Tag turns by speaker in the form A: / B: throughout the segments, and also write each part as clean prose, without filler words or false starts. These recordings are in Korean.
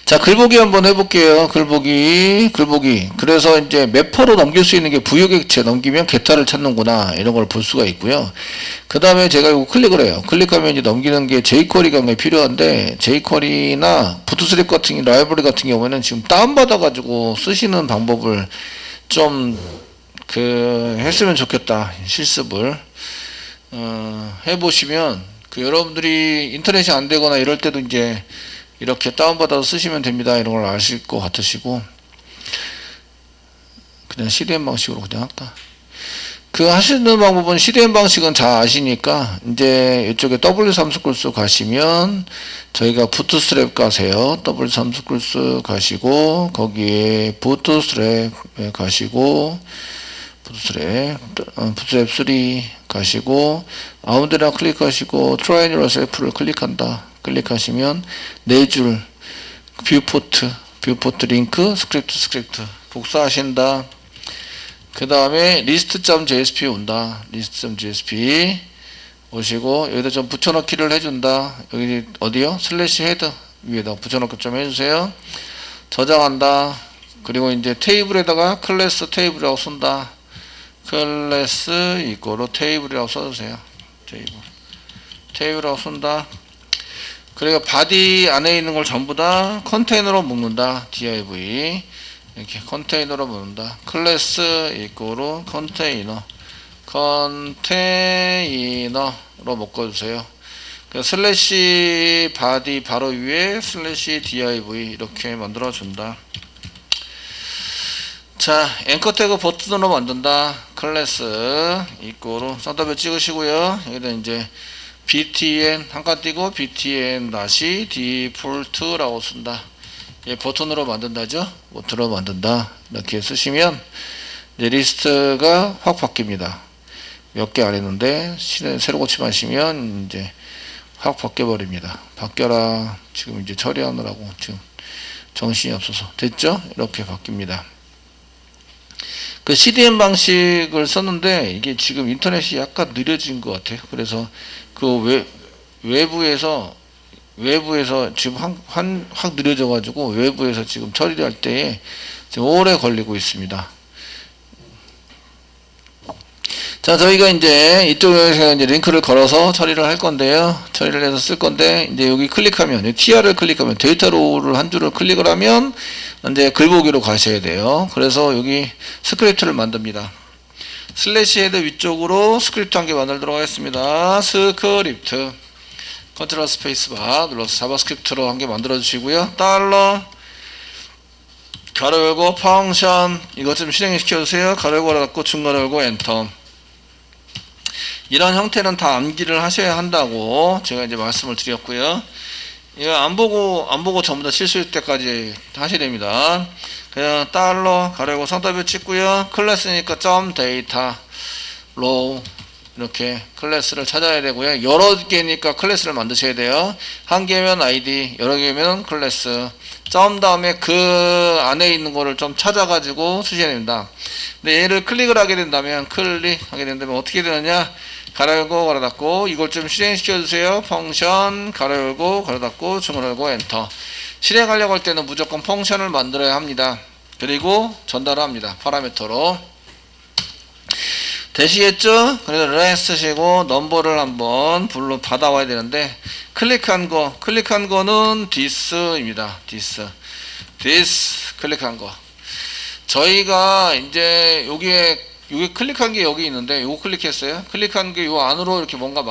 A: 자, 글보기 한번 해볼게요. 글보기. 그래서 이제 매퍼로 넘길 수 있는 게 부유객체 넘기면 겟타를 찾는구나. 이런 걸 볼 수가 있고요. 그 다음에 제가 이거 클릭을 해요. 클릭하면 이제 넘기는 게 jQuery가 필요한데, jQuery나 부트스트랩 같은 라이브러리 같은 경우에는 지금 다운받아가지고 쓰시는 방법을 좀, 했으면 좋겠다. 실습을. 해보시면, 여러분들이 인터넷이 안 되거나 이럴 때도 이제, 이렇게 다운받아서 쓰시면 됩니다. 이런 걸 아실 것 같으시고, 그냥 CDN 방식으로 그냥 할까. 하시는 방법은 CDN 방식은 잘 아시니까, 이제 이쪽에 W3스쿨스 가시면, 저희가 부트스트랩 가세요. W3스쿨스 가시고, 거기에 부트스트랩 가시고, 부트스트랩 3 가시고, 아무 데나 클릭하시고, Try Yourself를 클릭한다. 클릭하시면 네 줄 뷰포트 링크 스크립트 복사하신다. 그 다음에 list.jsp 온다. list.jsp 오시고 여기다 좀 붙여넣기를 해준다. 여기 어디요? 슬래시 헤드 위에다 붙여넣기 좀 해주세요. 저장한다. 그리고 이제 테이블에다가 클래스 테이블이라고 쓴다. 클래스 이거로 테이블이라고 써주세요. 테이블이라고 쓴다. 그리고 바디 안에 있는 걸 전부 다 컨테이너로 묶는다. div 이렇게 컨테이너로 묶는다. 클래스 이꼬로 컨테이너로 묶어주세요. 슬래시 바디 바로 위에 슬래시 div 이렇게 만들어준다. 자, 앵커 태그 버튼으로 만든다. 클래스 이꼬로 썬더벨 찍으시고요. 여기다 이제 btn 한칸 띄고 btn 다시 default라고 쓴다. 예, 버튼으로 만든다죠. 버튼으로 만든다. 이렇게 쓰시면 이제 리스트가 확 바뀝니다. 몇 개 안 했는데 새로 고침하시면 이제 확 바뀌어 버립니다. 바뀌어라. 지금 이제 처리하느라고 지금 정신이 없어서 됐죠? 이렇게 바뀝니다. CDN 방식을 썼는데 이게 지금 인터넷이 약간 느려진 것 같아요. 그래서 외부에서 지금 확 느려져 가지고 외부에서 지금 처리를 할 때에 지금 오래 걸리고 있습니다. 자, 저희가 이제 이쪽에서 이제 링크를 걸어서 처리를 할 건데요. 처리를 해서 쓸 건데, 이제 여기 클릭하면, TR을 클릭하면, 데이터 로우를 한 줄을 클릭을 하면, 이제 글보기로 가셔야 돼요. 그래서 여기 스크립트를 만듭니다. 슬래시 헤드 위쪽으로 스크립트 한 개 만들도록 하겠습니다. 스크립트. 컨트롤 스페이스 바 눌러서 자바스크립트로 한 개 만들어 주시고요. 달러 가로 열고 펑션 이것 좀 실행시켜 주세요. 가로 열고 닫고 중괄호 열고 엔터. 이런 형태는 다 암기를 하셔야 한다고 제가 이제 말씀을 드렸고요. 이거 안 보고 전부 다 실수일 때까지 하셔야 됩니다. 그냥 달러 가로 열고 성더블 찍고요. 클래스니까 점 데이터 로우 이렇게 클래스를 찾아야 되고요. 여러 개니까 클래스를 만드셔야 돼요. 한 개면 아이디, 여러 개면 클래스. 점 다음에 그 안에 있는 거를 좀 찾아가지고 쓰셔야 됩니다. 근데 얘를 클릭을 하게 된다면, 어떻게 되느냐? 가로 열고 가로 닫고 이걸 좀 실행시켜 주세요. 펑션 가로 열고 가로 닫고 중괄호 열고 엔터. 실행하려고 할 때는 무조건 펑션을 만들어야 합니다. 그리고 전달을 합니다. 파라미터로. 되시겠죠? 그래서 레스 쓰시고 넘버를 한번 불러 받아와야 되는데 클릭한 거는 this입니다. this 클릭한 거. 저희가 이제 여기에 클릭한 게 여기 있는데 요거 클릭했어요. 클릭한 게 요 안으로 이렇게 뭔가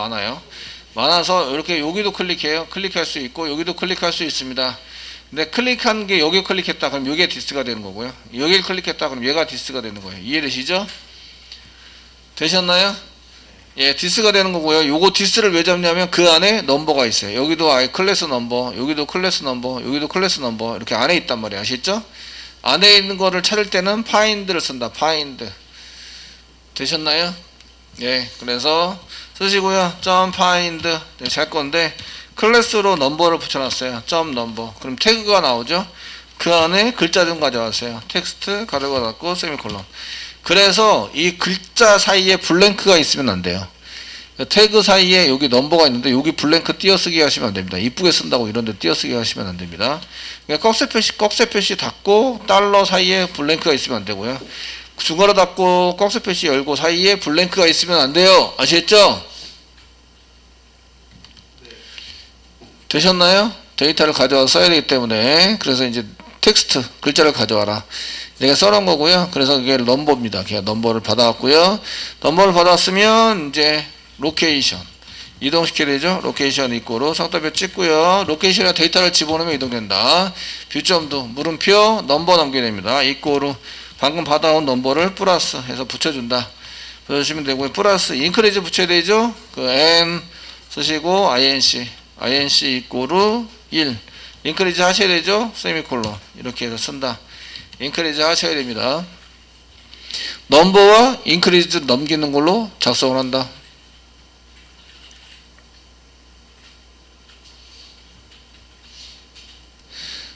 A: 많아서 이렇게 여기도 클릭할 수 있고 여기도 클릭할 수 있습니다. 근데 클릭한 게 여기 클릭했다 그럼 여기에 this가 되는 거고요. 여기를 클릭했다 그럼 얘가 this가 되는 거예요. 이해되시죠? 되셨나요? 예, this가 되는 거고요. 요거 this를 왜 잡냐면 그 안에 넘버가 있어요. 여기도 클래스 넘버, 여기도 클래스 넘버, 여기도 클래스 넘버 이렇게 안에 있단 말이에요. 아시죠? 안에 있는 거를 찾을 때는 find를 쓴다. find. 되셨나요? 예, 그래서 쓰시고요. .find 잘 건데 클래스로 넘버를 붙여놨어요. .number. 그럼 태그가 나오죠. 그 안에 글자 좀 가져왔어요. 텍스트 가로가 닫고 세미콜론. 그래서 이 글자 사이에 블랭크가 있으면 안 돼요. 태그 사이에 여기 넘버가 있는데 여기 블랭크 띄어쓰기 하시면 안 됩니다. 이쁘게 쓴다고 이런 데 띄어쓰기 하시면 안 됩니다. 그러니까 꺽쇠 표시 닫고 달러 사이에 블랭크가 있으면 안 되고요. 중괄호 닫고 꺽쇠 표시 열고 사이에 블랭크가 있으면 안 돼요. 아시겠죠? 되셨나요? 데이터를 가져와서 써야 되기 때문에 그래서 이제 텍스트 글자를 가져와라. 내가 써놓은 거고요. 그래서 그게 넘버입니다. 그냥 넘버를 받아왔고요. 넘버를 받았으면 이제 로케이션 이동시켜야 되죠. 로케이션 이꼬로 상따표 찍고요. 로케이션에 데이터를 집어넣으면 이동된다. 뷰점도 물음표 넘버 넘기게 됩니다. 이꼬로 방금 받아온 넘버를 플러스 해서 붙여준다. 붙여주시면 되고요. 플러스 인크리즈 붙여야 되죠. 그 n 쓰시고 inc 이꼬로 1 인크리즈 하셔야 되죠. 세미콜론 이렇게 해서 쓴다. 인크리즈 하셔야 됩니다. 넘버와 인크리즈 넘기는 걸로 작성을 한다.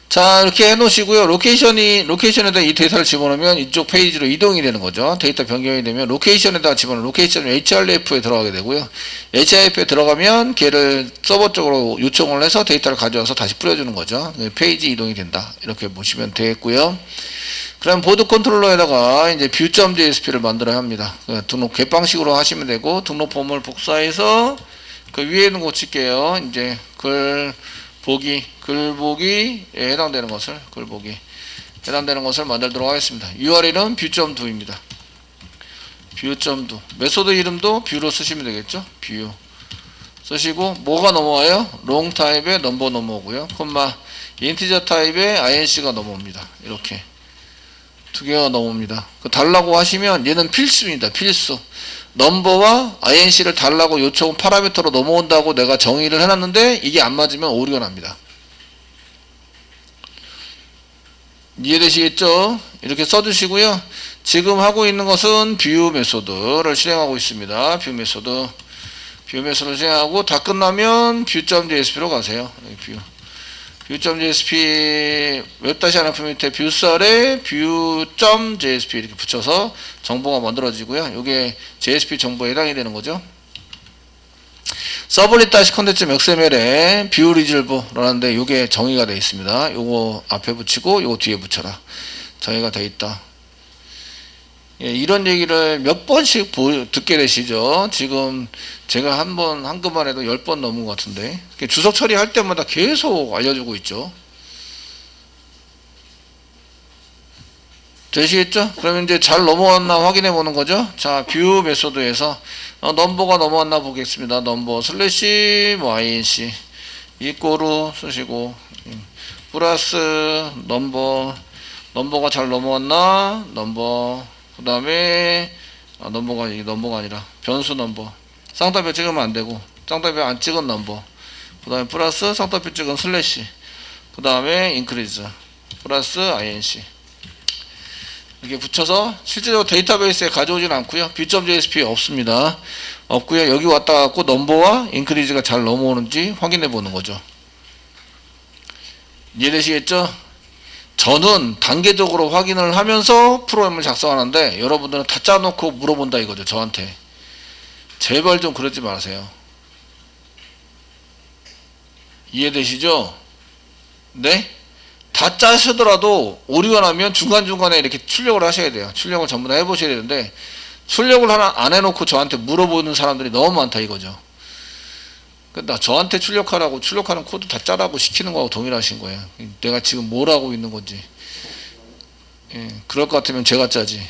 A: 자, 이렇게 해놓으시고요. 로케이션에다 이 데이터를 집어넣으면 이쪽 페이지로 이동이 되는 거죠. 데이터 변경이 되면 로케이션에다 집어넣으면 로케이션 href에 들어가게 되고요. href에 들어가면 걔를 서버 쪽으로 요청을 해서 데이터를 가져와서 다시 뿌려주는 거죠. 페이지 이동이 된다. 이렇게 보시면 되겠고요. 그럼 보드 컨트롤러에다가 이제 view.jsp를 만들어야 합니다. 등록 갯방식으로 하시면 되고 등록 폼을 복사해서 그 위에 있는 거 칠게요. 이제 글보기에 해당되는 것을 해당되는 것을 만들도록 하겠습니다. URL은 view.do입니다. view.do 메소드 이름도 view로 쓰시면 되겠죠. view 쓰시고 뭐가 넘어와요? long 타입의 넘버 넘어오고요. 콤마 인티저 타입의 inc가 넘어옵니다. 이렇게 두 개가 넘어옵니다. 달라고 하시면 얘는 필수입니다. 필수. 넘버와 inc를 달라고 요청 파라미터로 넘어온다고 내가 정의를 해놨는데 이게 안 맞으면 오류가 납니다. 이해되시겠죠? 이렇게 써주시고요. 지금 하고 있는 것은 view 메소드를 실행하고 있습니다. view 메소드를 실행하고 다 끝나면 view.jsp로 가세요. view.jsp 웹-하나 밑에 뷰설에 view.jsp 이렇게 붙여서 정보가 만들어지고요. 이게 JSP 정보에 해당이 되는 거죠. 서블릿-컨텐츠.xml에 view resolve라는데 이게 정의가 되어 있습니다. 요거 앞에 붙이고 요거 뒤에 붙여라. 정의가 되어 있다. 예, 이런 얘기를 몇 번씩 듣게 되시죠. 지금 제가 한 것만 해도 10번 넘은 것 같은데 주석 처리할 때마다 계속 알려주고 있죠. 되시겠죠? 그러면 이제 잘 넘어왔나 확인해 보는 거죠. 자, 뷰 메소드에서 넘버가 넘어왔나 보겠습니다. 넘버 슬래시 inc 이꼬로 쓰시고 플러스 넘버가 잘 넘어왔나 넘버 그 다음에 넘버가 아니라 변수 넘버 쌍따옴표 찍으면 안되고 쌍따옴표 안 찍은 넘버 그 다음에 플러스 쌍따옴표 찍은 슬래시 그 다음에 인크리즈 플러스 inc 이렇게 붙여서 실제로 데이터베이스에 가져오진 않고요. view.jsp 없습니다. 없고요. 여기 왔다 갖고 넘버와 인크리즈가 잘 넘어오는지 확인해 보는 거죠. 이해되시겠죠? 저는 단계적으로 확인을 하면서 프로그램을 작성하는데 여러분들은 다 짜놓고 물어본다 이거죠. 저한테. 제발 좀 그러지 마세요. 이해되시죠? 네? 다 짜시더라도 오류가 나면 중간중간에 이렇게 출력을 하셔야 돼요. 출력을 전부 다 해보셔야 되는데 출력을 하나 안 해놓고 저한테 물어보는 사람들이 너무 많다 이거죠. 나 저한테 출력하라고 출력하는 코드 다 짜라고 시키는 거하고 동일하신 거예요. 내가 지금 뭘 하고 있는 건지. 예, 그럴 것 같으면 제가 짜지.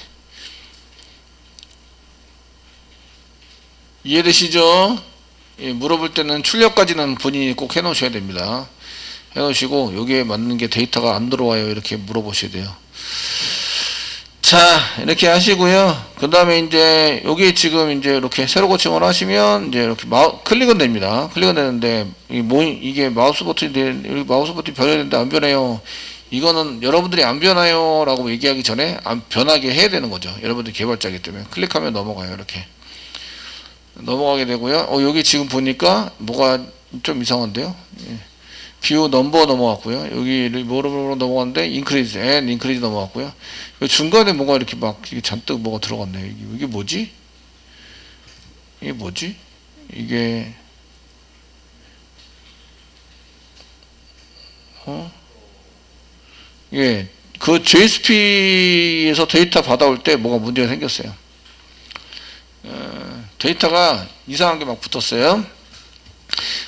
A: 이해되시죠? 예, 물어볼 때는 출력까지는 본인이 꼭 해놓으셔야 됩니다. 해놓으시고 여기에 맞는 게 데이터가 안 들어와요 이렇게 물어보셔야 돼요. 자 이렇게 하시고요. 그 다음에 이제 여기 지금 이제 이렇게 새로 고침을 하시면 이제 이렇게 클릭은 됩니다. 클릭은 되는데 이게 마우스 버튼이 여기 마우스 버튼이 변해야 되는데 안 변해요. 이거는 여러분들이 안 변해요 라고 얘기하기 전에 안 변하게 해야 되는 거죠. 여러분들이 개발자이기 때문에 클릭하면 넘어가요. 이렇게 넘어가게 되고요. 여기 지금 보니까 뭐가 좀 이상한데요. 예. 뷰 넘버 넘어갔고요. 여기 뭐로 넘어갔는데 인크리즈 넘어갔고요. 중간에 뭔가 이렇게 막 이게 잔뜩 뭐가 들어갔네요. 이게 뭐지? 이게 뭐지? 이게 예, 그 JSP에서 데이터 받아올 때 뭐가 문제가 생겼어요. 데이터가 이상한 게 막 붙었어요.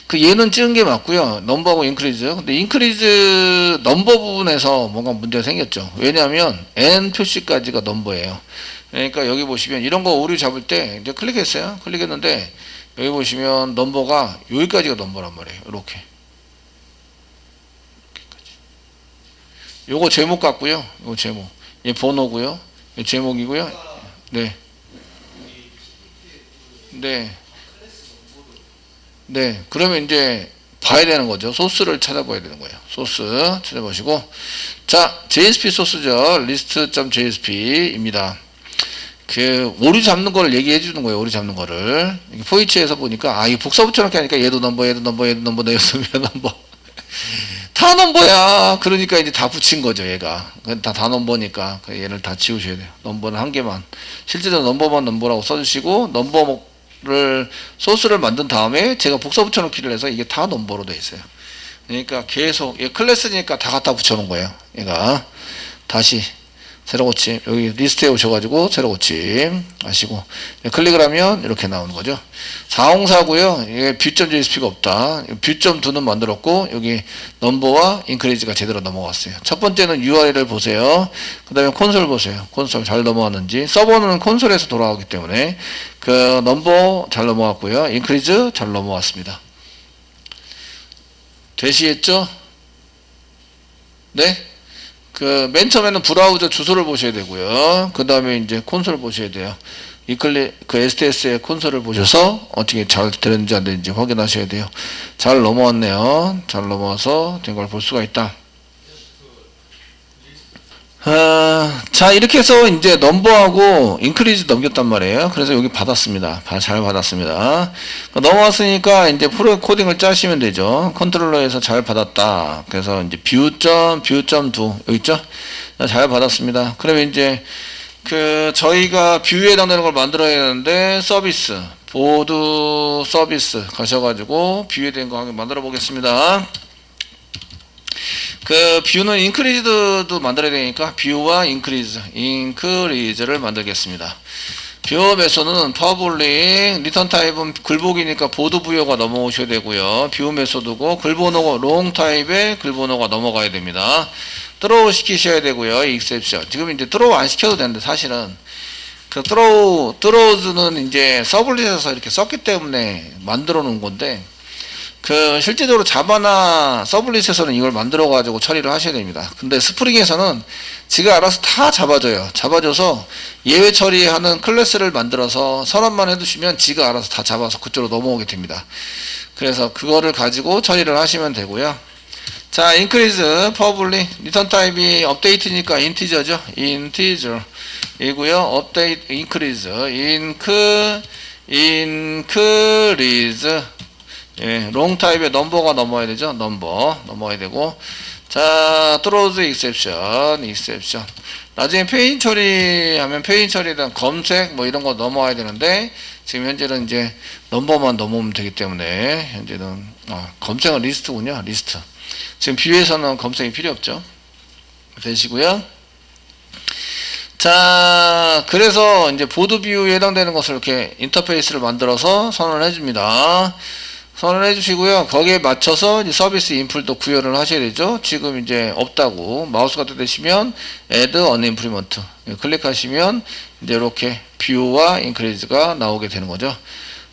A: 그 얘는 찍은 게 맞고요. 넘버하고 인크리즈. 근데 인크리즈 넘버 부분에서 뭔가 문제가 생겼죠. 왜냐하면 n 표시까지가 넘버예요. 그러니까 여기 보시면 이런 거 오류 잡을 때 이제 클릭했어요. 클릭했는데 여기 보시면 넘버가 여기까지가 넘버란 말이에요. 이렇게. 요거 제목 같고요. 요거 제목. 얘 번호고요. 얘 제목이고요. 네. 네. 네. 그러면 이제 봐야 되는 거죠. 소스를 찾아봐야 되는 거예요. 소스 찾아보시고. 자, JSP 소스죠. list.jsp입니다. 그 오류 잡는 거를 얘기해 주는 거예요. 오류 잡는 거를. 포이치에서 보니까 아, 이 복사 붙여놓게 하니까 얘도 넘버, 얘도 넘버, 얘도 넘버, 얘도 넘버. 다 넘버야. 그러니까 이제 다 붙인 거죠, 얘가. 다 넘버니까. 얘를 다 지우셔야 돼요. 넘버는 한 개만. 실제로 넘버만 넘버라고 써주시고, 넘버를, 소스를 만든 다음에 제가 복사 붙여놓기를 해서 이게 다 넘버로 돼 있어요. 그러니까 계속, 얘 클래스니까 다 갖다 붙여놓은 거예요. 얘가. 다시. 새로 고침. 여기 리스트에 오셔가지고 새로 고침 하시고 클릭을 하면 이렇게 나오는 거죠. 404고요. 이게 뷰.jsp가 없다. 뷰.2는 만들었고 여기 넘버와 인크리즈가 제대로 넘어갔어요. 첫 번째는 URL을 보세요. 그 다음에 콘솔 보세요. 콘솔 잘 넘어갔는지. 서버는 콘솔에서 돌아가기 때문에 그 넘버 잘 넘어갔고요. 인크리즈 잘 넘어갔습니다. 되시겠죠? 네? 그 맨 처음에는 브라우저 주소를 보셔야 되고요. 그 다음에 이제 콘솔 보셔야 돼요. 그 STS의 콘솔을 보셔서 어떻게 잘 되는지 안 되는지 확인하셔야 돼요. 잘 넘어왔네요. 잘 넘어와서 된 걸 볼 수가 있다. 자, 이렇게 해서 이제 넘버하고 인크리즈 넘겼단 말이에요. 그래서 여기 받았습니다. 잘 받았습니다. 넘어왔으니까 이제 프로 코딩을 짜시면 되죠. 컨트롤러에서 잘 받았다. 그래서 이제 뷰.2 여기 있죠? 잘 받았습니다. 그러면 이제 그 저희가 뷰에 해당되는 걸 만들어야 되는데 서비스, 보드 서비스 가셔가지고 뷰에 대한 거 한번 만들어 보겠습니다. 그 뷰는 인크리즈도 만들어야 되니까 뷰와 인크리즈를 만들겠습니다. 뷰 메소드는 퍼블릭, 리턴 타입은 글복이니까 보드 부여가 넘어오셔야 되고요. 뷰 메소드고 글번호가 롱 타입에 글번호가 넘어가야 됩니다. 드로우 시키셔야 되고요. 익셉션. 지금 이제 드로우 안 시켜도 되는데 사실은 그 드로우즈는 이제 서블릿에서 이렇게 썼기 때문에 만들어 놓은 건데 그 실제적으로 자바나 서블릿에서는 이걸 만들어 가지고 처리를 하셔야 됩니다. 근데 스프링에서는 지가 알아서 다 잡아줘요. 잡아줘서 예외 처리하는 클래스를 만들어서 선언만 해두시면 지가 알아서 다 잡아서 그쪽으로 넘어오게 됩니다. 그래서 그거를 가지고 처리를 하시면 되고요. 자, increase, public, return 타입이 업데이트니까 인티저죠. 인티저 이고요. 업데이트, increase, increase. 예, 롱 타입의 넘버가 넘어야 되죠. 넘어야 되고. 자, throws exception. 나중에 페인 처리하면 페인 처리에 대한 검색 뭐 이런 거 넘어와야 되는데 지금 현재는 이제 넘버만 넘어오면 되기 때문에 현재는 검색은 리스트군요. 리스트. 지금 뷰에서는 검색이 필요 없죠. 되시고요. 자, 그래서 이제 보드 뷰에 해당되는 것을 이렇게 인터페이스를 만들어서 선언을 해줍니다. 선언을 해주시고요. 거기에 맞춰서 이제 서비스 인풀도 구현을 하셔야 되죠. 지금 이제 없다고 마우스가 뜨시면 add unimplement 클릭하시면 이제 이렇게 뷰와 인크리즈가 나오게 되는 거죠.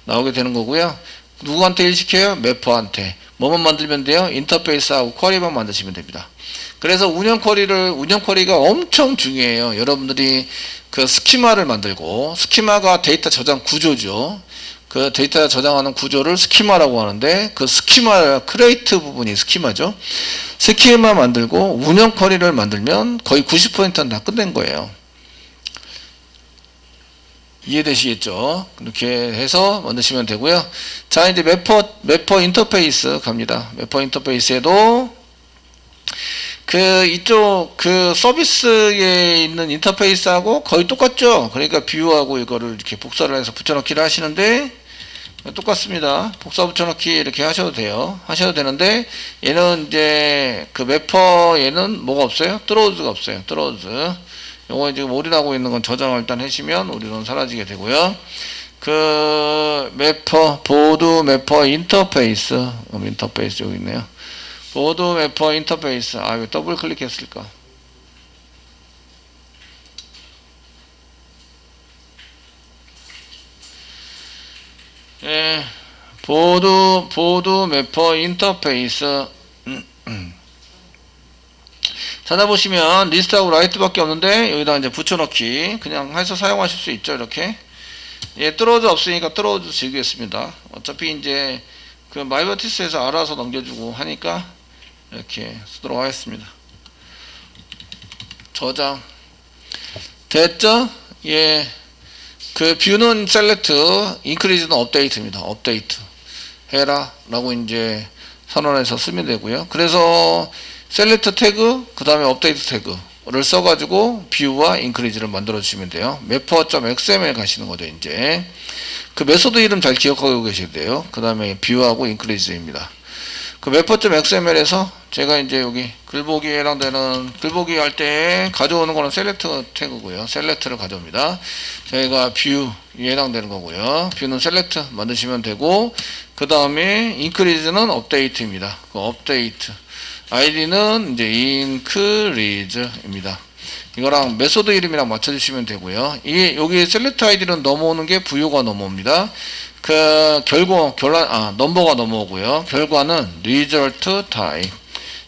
A: 나오게 되는 거고요. 누구한테 일시켜요? 매퍼한테. 뭐만 만들면 돼요? 인터페이스하고 쿼리만 만드시면 됩니다. 그래서 운영 쿼리가 엄청 중요해요. 여러분들이 그 스키마를 만들고, 스키마가 데이터 저장 구조죠. 그 데이터 저장하는 구조를 스키마라고 하는데, 그 스키마, 크레이트 부분이 스키마죠. 스키마 만들고, 운영 쿼리를 만들면 거의 90%는 다 끝낸 거예요. 이해되시겠죠? 그렇게 해서 만드시면 되고요. 자, 이제 매퍼 인터페이스 갑니다. 매퍼 인터페이스에도 이쪽 서비스에 있는 인터페이스하고 거의 똑같죠? 그러니까 뷰하고 이거를 이렇게 복사를 해서 붙여넣기를 하시는데, 똑같습니다. 복사 붙여넣기 이렇게 하셔도 돼요. 하셔도 되는데 얘는 이제 그 매퍼 얘는 뭐가 없어요? 트로즈가 없어요. 트로즈. 요거 지금 올인하고 있는 건 저장을 일단 하시면 올인은 사라지게 되고요. 그 매퍼 보드 매퍼 인터페이스 인터페이스 여기 있네요. 보드 매퍼 인터페이스 왜 더블 클릭했을까? 예, 보드 매퍼 인터페이스 찾아보시면 리스트하고 라이트밖에 없는데 여기다 이제 붙여넣기 그냥 해서 사용하실 수 있죠. 이렇게 예, 뚫어져 없으니까 뚫어져 지우겠습니다. 어차피 이제 그 마이버티스에서 알아서 넘겨주고 하니까 이렇게 쓰도록 하겠습니다. 저장 됐죠? 예. 그 뷰는 셀렉트, 인크리즈는 업데이트입니다. 업데이트 해라 라고 이제 선언해서 쓰면 되고요. 그래서 셀렉트 태그 그 다음에 업데이트 태그를 써가지고 뷰와 인크리즈를 만들어 주시면 돼요. mapper.xml 가시는 거죠. 이제 그 메소드 이름 잘 기억하고 계셔야 돼요. 그 다음에 뷰하고 인크리즈입니다. 그 mapper.xml에서 제가 이제 여기 글보기에 해당되는 글보기 할 때 가져오는 거는 셀렉트 태그고요. 셀렉트를 가져옵니다. 저희가 뷰에 해당되는 거고요. 뷰는 셀렉트 만드시면 되고 그 다음에 인크리즈는 업데이트입니다. 그 업데이트 아이디는 이제 인크리즈입니다. 이거랑 메소드 이름이랑 맞춰주시면 되고요. 이게 여기 셀렉트 아이디는 넘어오는 게 부유가 넘어옵니다. 그 넘버가 넘어오고요. 결과는 result type.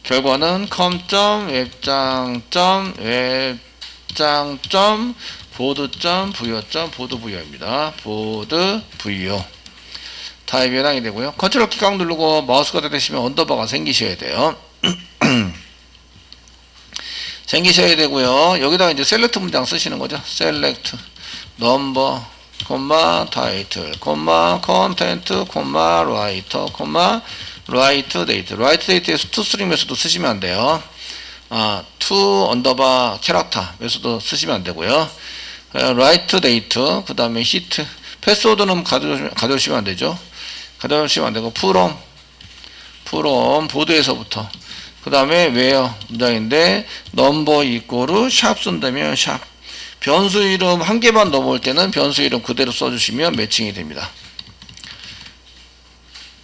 A: 결과는 com.web장.보드.부여.보드 부여입니다. 보드 부여. 타입에 해당이 되고요. 컨트롤 키 꽉 누르고 마우스가 되시면 언더바가 생기셔야 돼요. 생기셔야 되고요. 여기다가 이제 셀렉트 문장 쓰시는 거죠. 셀렉트 넘버 콤마 타이틀 콤마 컨텐트 콤마 라이터 콤마 라이트 데이트 라이트 데이트에서 to string 메소드 쓰시면 안 돼요. to 언더바 캐릭터 메소드 쓰시면 안 되고요. 라이트 데이트 그 다음에 히트 패스워드는 가져오시면 안 되죠. 가져오시면 안 되고 from 보드에서부터 그 다음에 where 문장인데 넘버 이꼬르 샵 쓴다면 샵 변수 이름 한 개만 넘어올 때는 변수 이름 그대로 써주시면 매칭이 됩니다.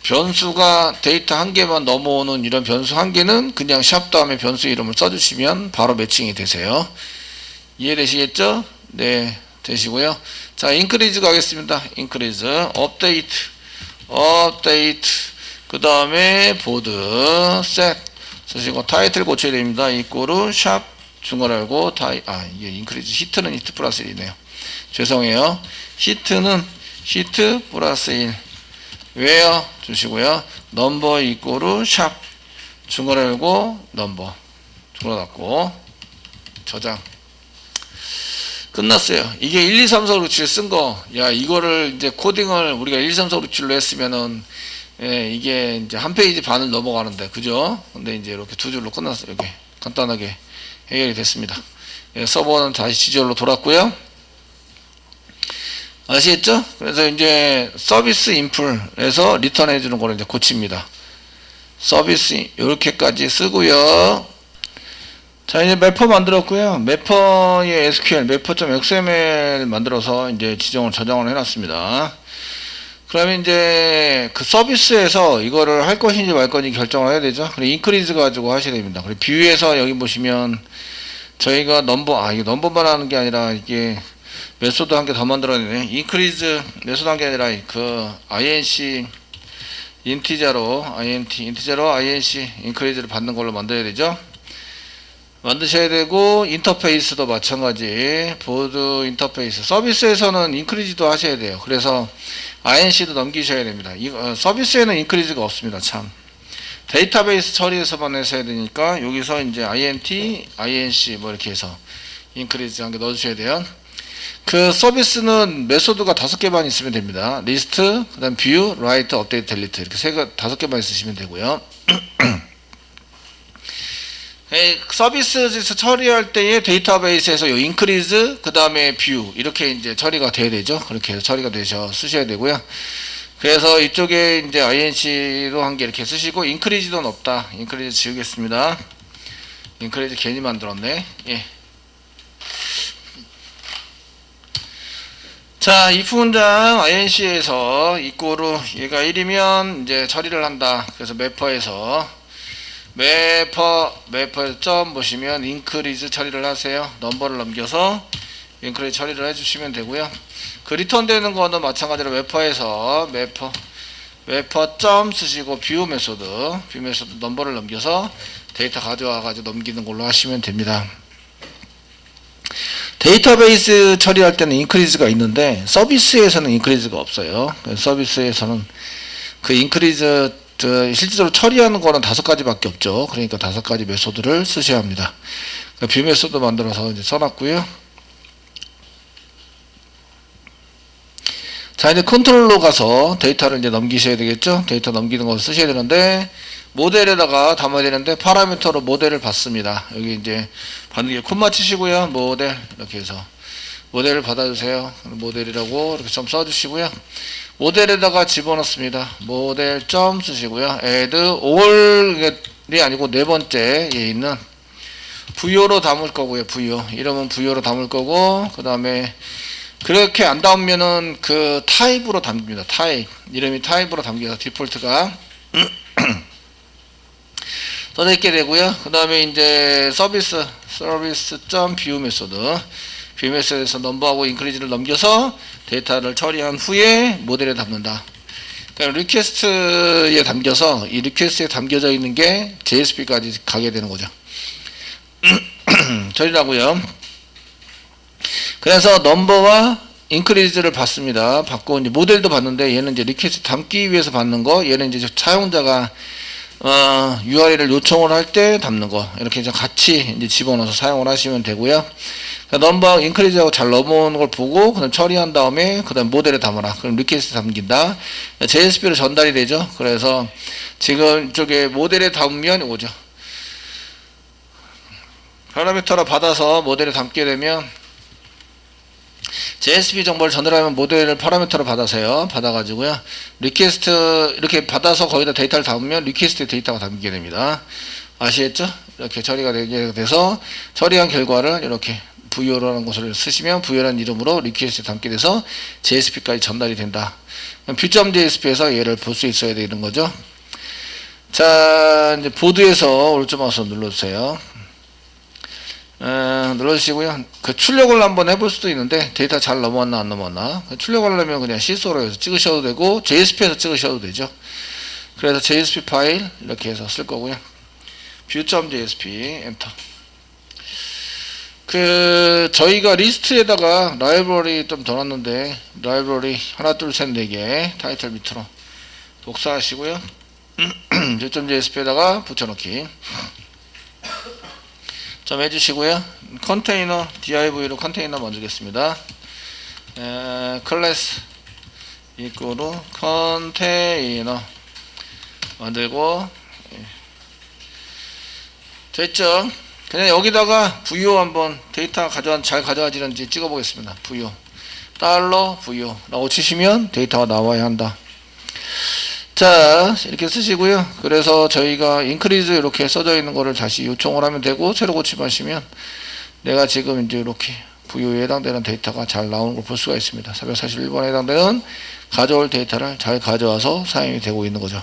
A: 변수가 데이터 한 개만 넘어오는 이런 변수 한 개는 그냥 샵 다음에 변수 이름을 써주시면 바로 매칭이 되세요. 이해되시겠죠? 네, 되시고요. 자, 인크리즈 가겠습니다. 인크리즈, 업데이트, 그 다음에 보드, 셋 쓰시고 타이틀 고쳐야 됩니다. 이꼬르 샵 중괄호 열고 이게 인크리즈 히트는 히트 플러스 1이네요. 죄송해요. 히트는 히트 플러스 1 where 주시고요. 넘버 이꼬르 샵 중괄호 열고 넘버 중괄호 닫고 저장 끝났어요. 이게 1, 2, 3, 4, 5, 6, 7 쓴 거, 이거를 이제 코딩을 우리가 1, 2, 3, 4, 5, 6, 7로 했으면은, 이게 이제 한 페이지 반을 넘어가는데, 그죠? 근데 이제 이렇게 두 줄로 끝났어요. 이렇게 간단하게 해결이 됐습니다. 서버는 다시 지절로 돌았고요. 아시겠죠? 그래서 이제 서비스 인풀에서 리턴 해주는 거를 이제 고칩니다. 서비스, 이렇게까지 쓰고요. 자, 이제 매퍼 만들었고요. 매퍼의 SQL, 매퍼.xml 만들어서 이제 지정을 저장을 해놨습니다. 그러면 이제 그 서비스에서 이거를 할 것인지 말 것인지 결정을 해야 되죠. 그리고 인크리즈 가지고 하셔야 됩니다. 그리고 뷰에서 여기 보시면 저희가 이게 넘버만 하는 게 아니라 이게 메소드 한 개 더 만들어내네. 인크리즈 메소드 한 게 아니라 그 inc 인티저로 inc 인크리즈를 받는 걸로 만들어야 되죠. 만드셔야 되고 인터페이스도 마찬가지 보드 인터페이스 서비스에서는 인크리즈도 하셔야 돼요. 그래서 inc도 넘기셔야 됩니다. 서비스에는 인크리즈가 없습니다. 참 데이터베이스 처리에서만 하셔야 되니까 여기서 이제 inc 뭐 이렇게 해서 인크리즈 한 개 넣어주셔야 돼요. 그 서비스는 메소드가 5개만 있으면 됩니다. 리스트, 그 다음 뷰, 라이트, 업데이트, 델리트 이렇게 5개만 있으시면 되고요. 서비스에서 처리할 때에 데이터베이스에서 요 인크리즈 그 다음에 뷰 이렇게 이제 처리가 돼야 되죠. 그렇게 해서 처리가 되셔 쓰셔야 되고요. 그래서 이쪽에 이제 inc로 한 게 이렇게 쓰시고 increase도 없다. increase 지우겠습니다. increase 괜히 만들었네. 예. 자, if 문장 inc에서 equal 얘가 1이면 이제 처리를 한다. 그래서 mapper에서 mapper에서 점 보시면 increase 처리를 하세요. 넘버를 넘겨서 increase 처리를 해주시면 되고요. 그 리턴 되는 거는 마찬가지로 mapper에서 mapper 점 쓰시고 view 메소드 넘버를 넘겨서 데이터 가져와 가지고 넘기는 걸로 하시면 됩니다. 데이터베이스 처리할 때는 increase가 있는데 서비스에서는 increase가 없어요. 서비스에서는 그 increase 실질적으로 처리하는 거는 5가지밖에 없죠. 그러니까 5가지 메소드를 쓰셔야 합니다. 뷰 메소드 만들어서 이제 써놨고요. 자, 이제 컨트롤로 가서 데이터를 이제 넘기셔야 되겠죠. 데이터 넘기는 거 쓰셔야 되는데 모델에다가 담아야 되는데 파라미터로 모델을 받습니다. 여기 이제 받는 게 콤마 치시고요. 모델 이렇게 해서 모델을 받아주세요. 모델이라고 이렇게 좀 써주시고요. 모델에다가 집어넣습니다. 모델 점 쓰시고요. add all이 아니고 네 번째에 있는 부여로 담을 거고요. 부여 이러면 부여로 담을 거고 그 다음에 그렇게 안 담으면은 그 타입으로 담깁니다. 타입 이름이 타입으로 담겨서 디폴트가 써져 있게 되고요. 그 다음에 이제 서비스 점 view 메소드 view 메소드에서 넘버하고 인크리즈를 넘겨서 데이터를 처리한 후에 모델에 담는다. 그러니까 리퀘스트에 담겨서 이 리퀘스트에 담겨져 있는 게 JSP까지 가게 되는 거죠. 처리라고요. 그래서 넘버와 인크리즈를 받습니다. 받고 이제 모델도 받는데 얘는 이제 리퀘스트 담기 위해서 받는 거, 얘는 이제 사용자가 URL을 요청을 할 때 담는 거 이렇게 이제 같이 이제 집어넣어서 사용을 하시면 되고요. 넘버 인크리즈하고 잘 넘어오는 걸 보고 그다음 처리한 다음에 그다음 모델에 담아라. 그럼 리퀘스트 담긴다. JSP로 전달이 되죠. 그래서 지금 이쪽에 모델에 담으면 오죠. 파라미터로 받아서 모델에 담게 되면 JSP 정보를 전달하면 모델을 파라미터로 받아서요. 받아가지고요. 리퀘스트 이렇게 받아서 거기다 데이터를 담으면 리퀘스트 데이터가 담기게 됩니다. 아시겠죠? 이렇게 처리가 되게 돼서 처리한 결과를 이렇게 부여라는 것을 쓰시면 부여라는 이름으로 리퀘스트에 담게 돼서 JSP까지 전달이 된다. 뷰.jsp에서 얘를 볼 수 있어야 되는 거죠. 자, 이제 보드에서 오른쪽 마우스 눌러주세요. 눌러주시고요. 그 출력을 한번 해볼 수도 있는데 데이터 잘 넘어왔나 안 넘어왔나 출력하려면 그냥 시소로 해서 찍으셔도 되고 JSP에서 찍으셔도 되죠. 그래서 JSP 파일 이렇게 해서 쓸 거고요. view.jsp 엔터. 그 저희가 리스트에다가 라이브러리 좀 더 놨는데 라이브러리 하나 둘 셋 네 개 타이틀 밑으로 복사하시고요. view.jsp에다가 붙여넣기 좀 해주시고요. 컨테이너 div로 컨테이너 만들겠습니다. 클래스 이꼬로 컨테이너 만들고 됐죠? 그냥 여기다가 부여 한번 데이터 잘 가져와지는지 찍어 보겠습니다. 부여 달러 부여라고 치시면 데이터가 나와야 한다. 자, 이렇게 쓰시고요. 그래서 저희가 increase 이렇게 써져 있는 거를 다시 요청을 하면 되고 새로 고침하시면 내가 지금 이제 이렇게 부여에 해당되는 데이터가 잘 나오는 걸 볼 수가 있습니다. 441번에 해당되는 가져올 데이터를 잘 가져와서 사용이 되고 있는 거죠.